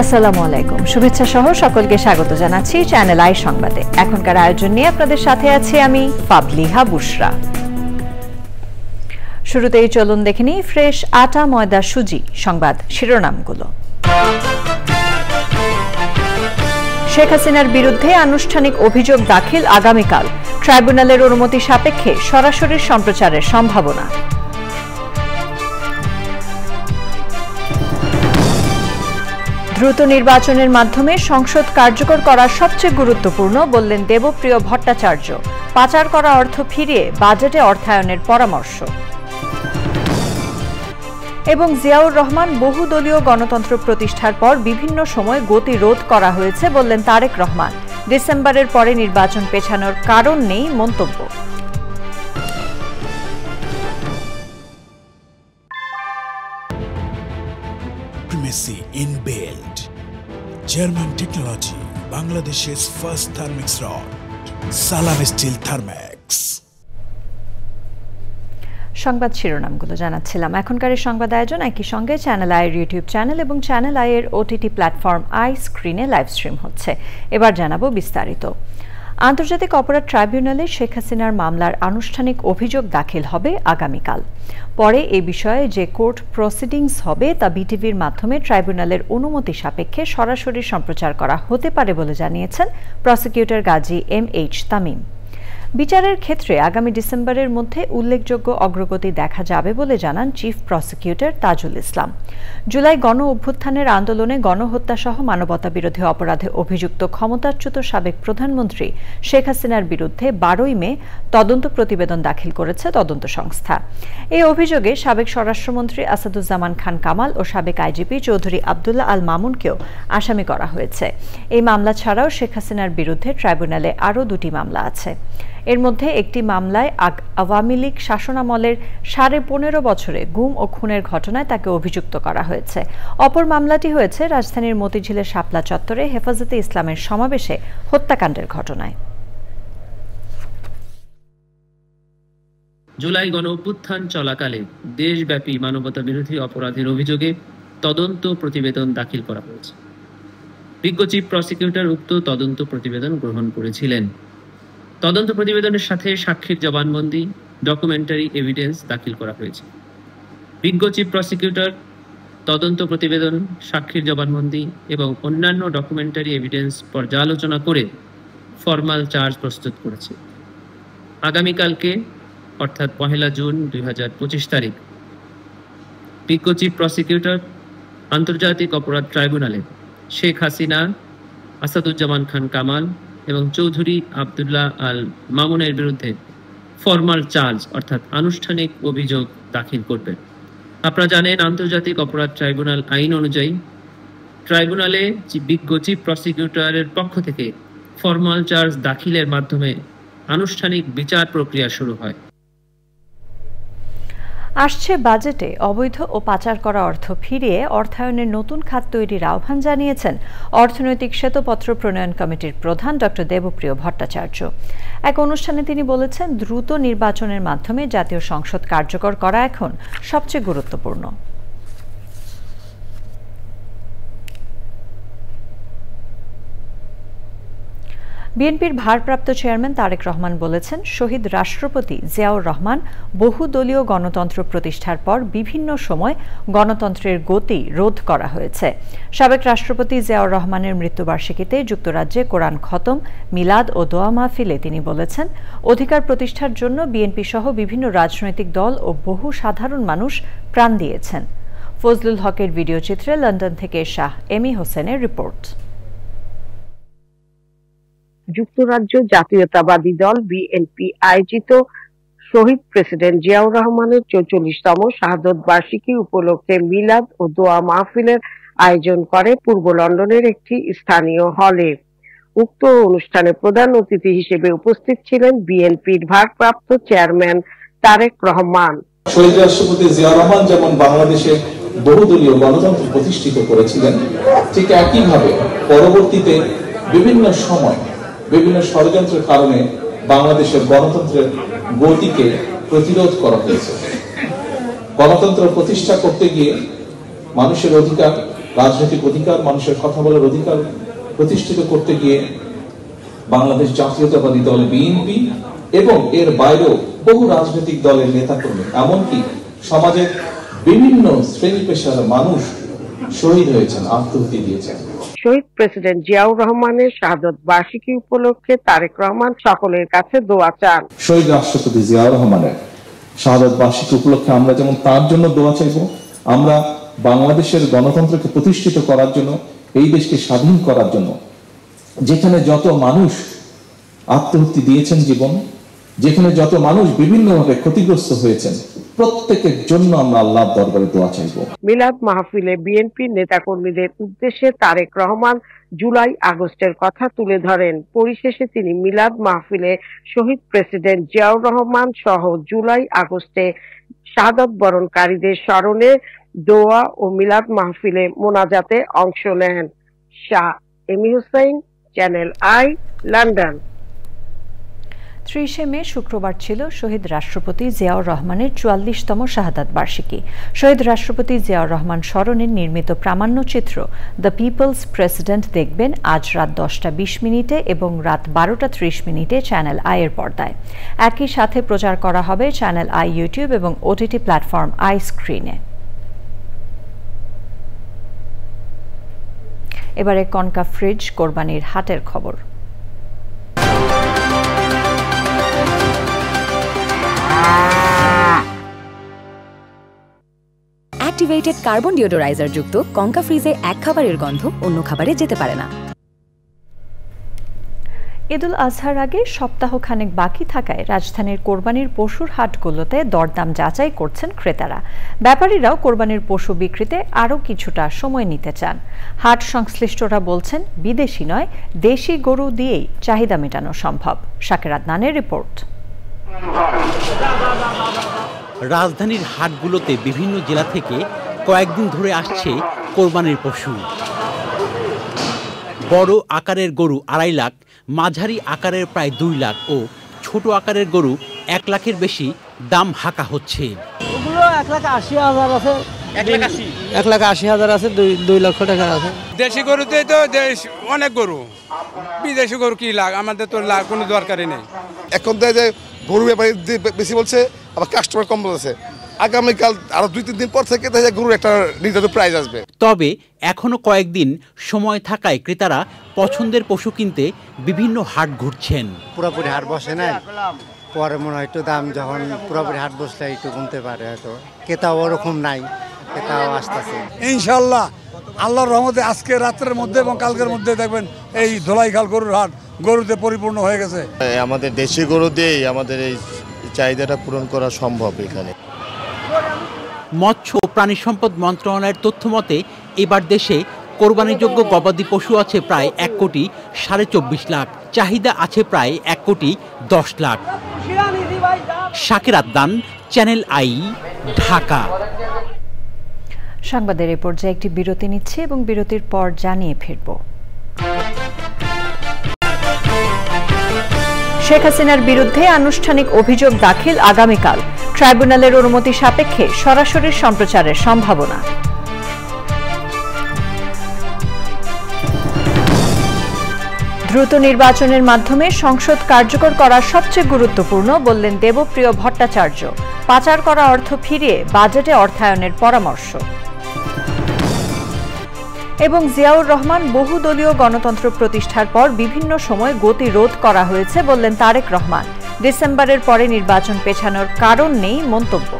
আসসালামু আলাইকুম, শুভেচ্ছা সহ সকলকে স্বাগত জানাচ্ছি চ্যানেল আই সংবাদে। এখনকার আয়োজন নিয়ে আপনাদের সাথে আছি আমি ফাবলিহা বুশরা। শুরুতেই চলুন দেখে নিই ফ্রেশ আটা ময়দা সুজি সংবাদ শিরোনামগুলো। শেখ হাসিনার বিরুদ্ধে আনুষ্ঠানিক অভিযোগ দাখিল আগামীকাল, ট্রাইব্যুনালের অনুমতি সাপেক্ষে সরাসরি সম্প্রচারের সম্ভাবনা। দ্রুত নির্বাচনের মাধ্যমে সংসদ কার্যকর করা সবচেয়ে গুরুত্বপূর্ণ বললেন দেবপ্রিয় ভট্টাচার্য। পাচার করা অর্থ ফিরিয়ে বাজেটে অর্থায়নের পরামর্শ। এবং জিয়াউর রহমান বহুদলীয় গণতন্ত্র প্রতিষ্ঠার পর বিভিন্ন সময় গতিরোধ করা হয়েছে বললেন তারেক রহমান। ডিসেম্বরের পরে নির্বাচন পেছানোর কারণ নেই মন্তব্য। Inbuilt German technology, Bangladesh's first Thermix rod, Salam Steel Thermax. সংবাদ শিরোনামগুলো জানাচ্ছিলাম। এখনকার এই সংবাদ আয়োজন একই সঙ্গে চ্যানেল আইয়ের ইউটিউব চ্যানেল এবং চ্যানেল আইয়ের ওটিটি প্ল্যাটফর্ম আই স্ক্রিনে লাইভ স্ট্রিম হচ্ছে। এবার জানাবো বিস্তারিত। আন্তর্জাতিক অপরাধ ট্রাইব্যুনালে শেখ হাসিনার মামলার আনুষ্ঠানিক অভিযোগ দাখিল হবে আগামীকাল। পরে এ বিষয়ে যে কোর্ট প্রসিডিংস হবে তা বিটিভির মাধ্যমে ট্রাইব্যুনালের অনুমতি সাপেক্ষে সরাসরি সম্প্রচার করা হতে পারে বলে জানিয়েছেন প্রসিকিউটর গাজী MH তামিম। বিচারের ক্ষেত্রে আগামী ডিসেম্বরের মধ্যে উল্লেখযোগ্য অগ্রগতি দেখা যাবে বলে জানান চিফ প্রসিকিউটর তাজুল ইসলাম। জুলাই গণ অভ্যুত্থানের আন্দোলনে গণহত্যাসহ মানবতাবিরোধী অপরাধে অভিযুক্ত ক্ষমতাচ্যুত সাবেক প্রধানমন্ত্রী শেখ হাসিনার বিরুদ্ধে 12ই মে তদন্ত প্রতিবেদন দাখিল করেছে তদন্ত সংস্থা। এই অভিযোগে সাবেক স্বরাষ্ট্রমন্ত্রী আসাদুজ্জামান খান কামাল ও সাবেক আইজিপি চৌধুরী আবদুল্লাহ আল মামুনকেও আসামি করা হয়েছে। এই মামলা ছাড়াও শেখ হাসিনার বিরুদ্ধে ট্রাইব্যুনালে আরও 2টি মামলা আছে। এর মধ্যে একটি মামলায় আওয়ামী লীগ শাসনামলের 15.5 বছরে গুম ও খুনের ঘটনায় তাকে অভিযুক্ত করা হয়েছে। অপর মামলাটি হয়েছে রাজধানীর মতিঝিলের শাপলা চত্বরে হেফাজতে ইসলামের সমাবেশে হত্যাকাণ্ডের ঘটনায়। জুলাই গণ অভ্যুত্থান চলাকালে দেশব্যাপী মানবতাবিরোধী অপরাধের অভিযোগে তদন্ত প্রতিবেদন দাখিল করা হয়েছে। বিজ্ঞ চিফ প্রসিকিউটর উক্ত তদন্ত প্রতিবেদন গ্রহণ করেছিলেন। তদন্ত প্রতিবেদনের সাথে সাক্ষীর জবানবন্দি, ডকুমেন্টারি এভিডেন্স দাখিল করা হয়েছে। বিজ্ঞ চিফ প্রসিকিউটর তদন্ত প্রতিবেদন, সাক্ষীর জবানবন্দি এবং অন্যান্য ডকুমেন্টারি এভিডেন্স পর্যালোচনা করে ফরমাল চার্জ প্রস্তুত করেছে। আগামীকালকে অর্থাৎ 1 জুন 2025 তারিখ বিজ্ঞ চিফ প্রসিকিউটর আন্তর্জাতিক অপরাধ ট্রাইব্যুনালে শেখ হাসিনা, আসাদুজ্জামান খান কামাল এবং চৌধুরী আবদুল্লাহ আল মামুনের বিরুদ্ধে ফরমাল চার্জ অর্থাৎ আনুষ্ঠানিক অভিযোগ দাখিল করবেন। আপনারা জানেন, আন্তর্জাতিক অপরাধ ট্রাইব্যুনাল আইন অনুযায়ী ট্রাইব্যুনালে বিজ্ঞ চিফ প্রসিকিউটরের পক্ষ থেকে ফরমাল চার্জ দাখিলের মাধ্যমে আনুষ্ঠানিক বিচার প্রক্রিয়া শুরু হয়। আসছে বাজেটে অবৈধ ও পাচার করা অর্থ ফিরিয়ে অর্থায়নের নতুন খাত তৈরির আহ্বান জানিয়েছেন অর্থনৈতিক শ্বেতপত্র প্রণয়ন কমিটির প্রধান ডক্টর দেবপ্রিয় ভট্টাচার্য। এক অনুষ্ঠানে তিনি বলেছেন, দ্রুত নির্বাচনের মাধ্যমে জাতীয় সংসদ কার্যকর করা এখন সবচেয়ে গুরুত্বপূর্ণ। বিএনপির ভারপ্রাপ্ত চেয়ারম্যান তারেক রহমান বলেছেন, শহীদ রাষ্ট্রপতি জিয়াউর রহমান বহুদলীয় গণতন্ত্র প্রতিষ্ঠার পর বিভিন্ন সময় গণতন্ত্রের গতি রোধ করা হয়েছে। সাবেক রাষ্ট্রপতি জিয়াউর রহমানের মৃত্যুবার্ষিকীতে যুক্তরাজ্যে কোরআন খতম, মিলাদ ও দোয়া মাহফিলে তিনি বলেছেন, অধিকার প্রতিষ্ঠার জন্য বিএনপি সহ বিভিন্ন রাজনৈতিক দল ও বহু সাধারণ মানুষ প্রাণ দিয়েছেন। ফজলুল হকের ভিডিও চিত্রে লন্ডন থেকে শাহ এমি হোসেনের রিপোর্ট। যুক্তরাজ্য জাতীয়তাবাদী দল বিএনপি আয়োজিত শহীদ প্রেসিডেন্ট জিয়াউর রহমানের 44তম শাহাদত বার্ষিকী উপলক্ষে মিলাদ ও দোয়া মাহফিলের আয়োজন করে পূর্ব লন্ডনের একটি স্থানীয় হলে। উক্ত অনুষ্ঠানে প্রধান অতিথি হিসেবে উপস্থিত ছিলেন বিএনপির ভারপ্রাপ্ত চেয়ারম্যান তারেক রহমান। শহীদ রাষ্ট্রপতি জিয়াউর রহমান যেমন বাংলাদেশে বহুদলীয় গণতন্ত্র প্রতিষ্ঠিত করেছিলেন, ঠিক একইভাবে পরবর্তীতে বিভিন্ন সময় বিভিন্ন ষড়যন্ত্রের কারণে বাংলাদেশের গণতন্ত্রের গতিকে প্রতিরোধ করা হয়েছে। গণতন্ত্র প্রতিষ্ঠা করতে গিয়ে মানুষের অধিকার রাজনৈতিক অধিকার, মানুষের কথা বলার অধিকার প্রতিষ্ঠিত করতে গিয়ে বাংলাদেশ জাতীয়তাবাদী দল বিএনপি এবং এর বাইরেও বহু রাজনৈতিক দলের নেতাকর্মী, এমনকি সমাজের বিভিন্ন শ্রেণী পেশার মানুষ শহীদ হয়েছেন, আত্মহত্যা দিয়েছেন। শহীদ প্রেসিডেন্ট জিয়াউর রহমানের শাহাদত বার্ষিকী উপলক্ষে তারেক রহমান সকলের কাছে দোয়া চান। শহীদ রাষ্ট্রপতি জিয়াউর রহমানের শাহাদত বার্ষিকী উপলক্ষে আমরা যেমন তার জন্য দোয়া চাইব, আমরা বাংলাদেশের গণতন্ত্রকে প্রতিষ্ঠিত করার জন্য, এই দেশকে স্বাধীন করার জন্য যেখানে যত মানুষ আত্মহত্যা দিয়েছেন জীবন, যেখানে যত মানুষ বিভিন্নভাবে ক্ষতিগ্রস্ত হয়েছেন, প্রত্যেকের জন্য আমরা আল্লাহর দরবারে দোয়া চাইব। মিলাদ মাহফিলে বিএনপি নেতাকর্মীদের উদ্দেশ্যে তারেক রহমান জুলাই আগস্টের কথা তুলে ধরেন। পরিশেষে তিনি মিলাদ মাহফিলে শহীদ প্রেসিডেন্ট জিয়াউর রহমান সহ জুলাই আগস্টে শাহাদত বরণকারীদের স্মরণে দোয়া ও মিলাদ মাহফিলে মোনাজাতে অংশ নেন। শাহ এমি হুসাইন, চ্যানেল আই, লন্ডন। 30শে মে শুক্রবার ছিল শহীদ রাষ্ট্রপতি জিয়াউর রহমানের 44তম শাহাদাত বার্ষিকী। শহীদ রাষ্ট্রপতি জিয়াউর রহমান স্মরণে নির্মিত প্রামাণ্যচিত্র দ্য পিপলস প্রেসিডেন্ট দেখবেন আজ রাত 10:20 এবং রাত 12:30 চ্যানেল আই এর পর্দায়। একই সাথে প্রচার করা হবে চ্যানেল আই ইউটিউব এবং ওটিটি প্ল্যাটফর্ম আই স্ক্রিনে। এবারে কনকা ফ্রিজ কোরবানির হাটের খবর। অ্যাক্টিভেটেড কার্বন ডিওডোরাইজার যুক্ত কনকা ফ্রিজে এক খাবারের গন্ধ অন্য খাবারে যেতে পারে না। ঈদুল আজহার আগে সপ্তাহখানেক বাকি থাকায় রাজধানীর কোরবানির পশুর হাটগুলোতে দরদাম যাচাই করছেন ক্রেতারা। ব্যাপারীরাও কোরবানির পশু বিক্রিতে আরও কিছুটা সময় নিতে চান। হাট সংশ্লিষ্টরা বলছেন, বিদেশি নয়, দেশি গরু দিয়েই চাহিদা মেটানো সম্ভব। শাকের আদনানের রিপোর্ট। রাজধানীর হাটগুলোতে বিভিন্ন জেলা থেকে কয়েকদিন ধরে আসছে কোরবানির পশু। বড় আকারের গরু 2.5 লাখ, মাঝারি আকারের প্রায় 2 লাখ ও ছোট আকারের গরু 1 লাখের বেশি দাম হাঁকা হচ্ছে। ওগুলো 1,80,000 আছে, 1,80,000 আছে, 2 লক্ষ টাকা আছে। দেশি গরুতেই তো দেশ অনেক গরু, বিদেশি গরু কি লাগ, আমাদের তো কোনো দরকারই নেই। এখন যে গরু ব্যাপারী বেশি বলছে, আবার কাস্টমার কম বলছে। আগামীকাল আরো 2-3 দিন পর থেকে গরুর একটা নির্ধারিত প্রাইস আসবে। তবে এখনো কয়েকদিন সময় থাকায় ক্রেতারা পছন্দের পশু কিনতে বিভিন্ন হাট ঘুরছেন। পুরোপুরি হাট বসে নাই, পরে মনে হয় একটু দাম যখন পুরোপুরি হাট বসলে একটু কমতে পারে, হয়তো ক্রেতাও ওরকম নাই, ক্রেতাও আসতেছে ইনশাল্লাহ। আল্লাহর রহমতে আজকে রাত্রের মধ্যে এবং কালকের মধ্যে দেখবেন এই ধোলাইখাল গরুর হাট গরুতে পরিপূর্ণ হয়ে গেছে। আমাদের দেশি গরু দিয়েই আমাদের এই চাহিদাটা পূরণ করা সম্ভব। এখানে মৎস্য ও প্রাণী সম্পদ মন্ত্রণালয়ের তথ্য মতে এবার দেশে কোরবানিযোগ্য গবাদি পশু আছে প্রায় 1,24,00,000 লাখ, চাহিদা আছে প্রায় 1,10,00,000 লাখ। শাকের আদনান, চ্যানেল আই, ঢাকা। সংবাদের এ পর্যায়ে একটি বিরতি নিচ্ছে এবং বিরতির পর জানিয়ে ফিরব। শেখ হাসিনার বিরুদ্ধে আনুষ্ঠানিক অভিযোগ দাখিল আগামীকাল। ট্রাইব্যুনালের অনুমতি সাপেক্ষে সরাসরি সম্প্রচারের সম্ভাবনা। দ্রুত নির্বাচনের মাধ্যমে সংসদ কার্যকর করা সবচেয়ে গুরুত্বপূর্ণ বললেন দেবপ্রিয় ভট্টাচার্য। পাচার করা অর্থ ফিরিয়ে বাজেটে অর্থায়নের পরামর্শ। এবং জিয়াউর রহমান বহুদলীয় গণতন্ত্র প্রতিষ্ঠার পর বিভিন্ন সময় গতিরোধ করা হয়েছে বললেন তারেক রহমান। ডিসেম্বরের পরে নির্বাচন পেছানোর কারণ নেই মন্তব্য।